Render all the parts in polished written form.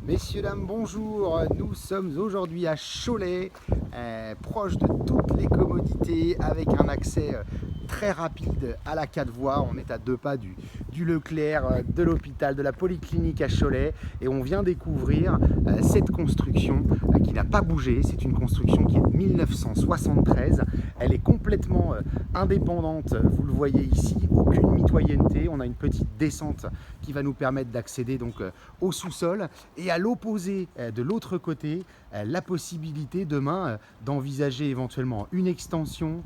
Messieurs, dames, bonjour. Nous sommes aujourd'hui à Cholet, proche de toutes les commodités, avec un accès très rapide à la 4 voies. On est à 2 pas du Leclerc, de l'hôpital, de la polyclinique à Cholet. Et on vient découvrir cette construction qui n'a pas bougé. C'est une construction qui est de 1973. Elle est complètement indépendante, vous le voyez ici, aucune mitoyenneté. On a une petite descente qui va nous permettre d'accéder donc au sous-sol. Et à l'opposé, de l'autre côté, la possibilité demain d'envisager éventuellement une extension,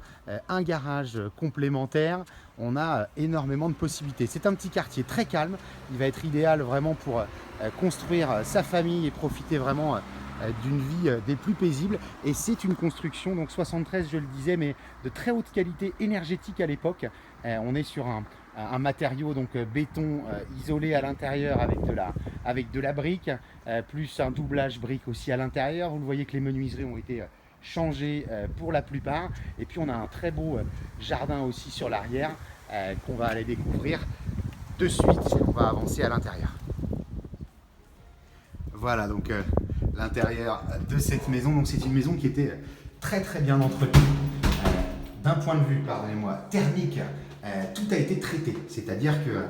un garage complémentaire. On a énormément de possibilités. C'est un petit quartier très calme. Il va être idéal vraiment pour construire sa famille et profiter vraiment d'une vie des plus paisibles. Et c'est une construction, donc 73 je le disais, mais de très haute qualité énergétique à l'époque. On est sur un matériau donc béton isolé à l'intérieur avec de la brique, plus un doublage brique aussi à l'intérieur. Vous le voyez que les menuiseries ont été changées pour la plupart. Et puis on a un très beau jardin aussi sur l'arrière qu'on va aller découvrir de suite. On va avancer à l'intérieur. Voilà donc l'intérieur de cette maison. Donc c'est une maison qui était très bien entretenue. D'un point de vue, pardonnez-moi, thermique, tout a été traité. C'est-à-dire que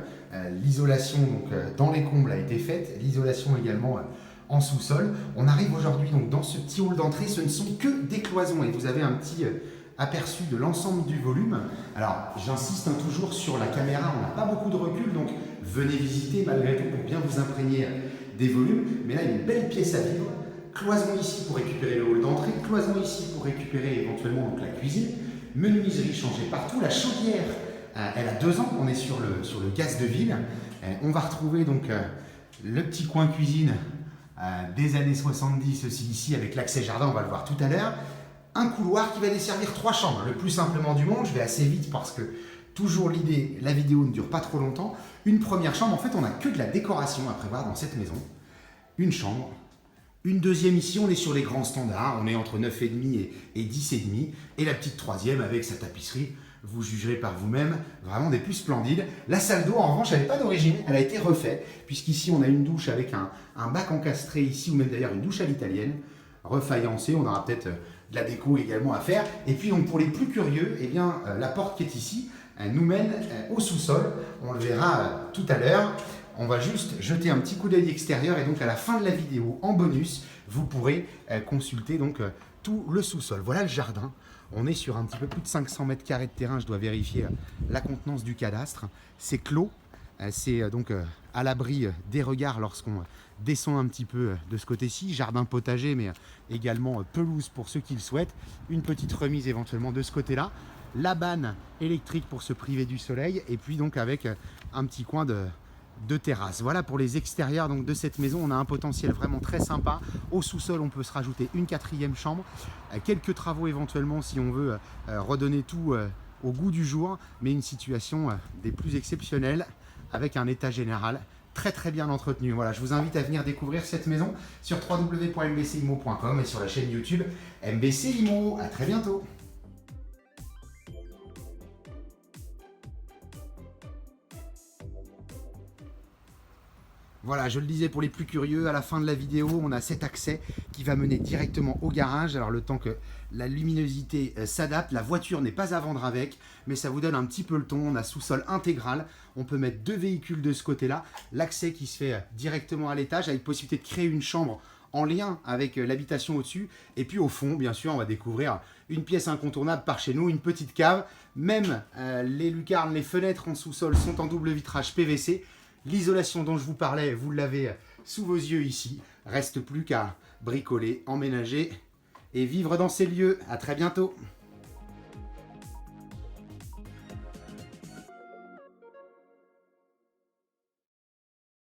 l'isolation dans les combles a été faite, l'isolation également en sous-sol. On arrive aujourd'hui donc dans ce petit hall d'entrée. Ce ne sont que des cloisons et vous avez un petit aperçu de l'ensemble du volume. Alors j'insiste toujours sur la caméra, on n'a pas beaucoup de recul, donc venez visiter malgré tout pour bien vous imprégner des volumes. Mais là, il y a une belle pièce à vivre. Cloison ici pour récupérer le hall d'entrée, cloison ici pour récupérer éventuellement donc la cuisine. Menuiserie changée partout. La chaudière, elle a 2 ans. On est sur le gaz de ville. On va retrouver donc le petit coin cuisine des années 70 aussi ici avec l'accès jardin. On va le voir tout à l'heure. Un couloir qui va desservir 3 chambres. Le plus simplement du monde. Je vais assez vite parce que toujours l'idée, la vidéo ne dure pas trop longtemps. Une première chambre. En fait, on n'a que de la décoration à prévoir dans cette maison. Une chambre. Une deuxième ici, on est sur les grands standards, on est entre 9,5 et 10,5. Et la petite troisième avec sa tapisserie, vous jugerez par vous-même, vraiment des plus splendides. La salle d'eau, en revanche, elle n'est pas d'origine, elle a été refaite, puisqu'ici on a une douche avec un bac encastré ici, ou même d'ailleurs une douche à l'italienne, refaillancée, on aura peut-être de la déco également à faire. Et puis donc pour les plus curieux, eh bien, la porte qui est ici nous mène au sous-sol, on le verra tout à l'heure. On va juste jeter un petit coup d'œil extérieur et donc à la fin de la vidéo, en bonus, vous pourrez consulter donc tout le sous-sol. Voilà le jardin. On est sur un petit peu plus de 500 mètres carrés de terrain. Je dois vérifier la contenance du cadastre. C'est clos. C'est donc à l'abri des regards lorsqu'on descend un petit peu de ce côté-ci. Jardin potager, mais également pelouse pour ceux qui le souhaitent. Une petite remise éventuellement de ce côté-là. La banne électrique pour se priver du soleil. Et puis donc avec un petit coin de terrasse. Voilà pour les extérieurs donc de cette maison. On a un potentiel vraiment très sympa. Au sous-sol, on peut se rajouter une 4e chambre. Quelques travaux éventuellement si on veut redonner tout au goût du jour. Mais une situation des plus exceptionnelles avec un état général très bien entretenu. Voilà, je vous invite à venir découvrir cette maison sur www.mbcimo.com et sur la chaîne YouTube MBC Imo. À très bientôt. Voilà, je le disais pour les plus curieux, à la fin de la vidéo, on a cet accès qui va mener directement au garage. Alors le temps que la luminosité s'adapte, la voiture n'est pas à vendre avec, mais ça vous donne un petit peu le ton. On a sous-sol intégral, on peut mettre 2 véhicules de ce côté-là. L'accès qui se fait directement à l'étage avec possibilité de créer une chambre en lien avec l'habitation au-dessus. Et puis au fond, bien sûr, on va découvrir une pièce incontournable par chez nous, une petite cave. Même les lucarnes, les fenêtres en sous-sol sont en double vitrage PVC. L'isolation dont je vous parlais, vous l'avez sous vos yeux ici. Reste plus qu'à bricoler, emménager et vivre dans ces lieux. À très bientôt.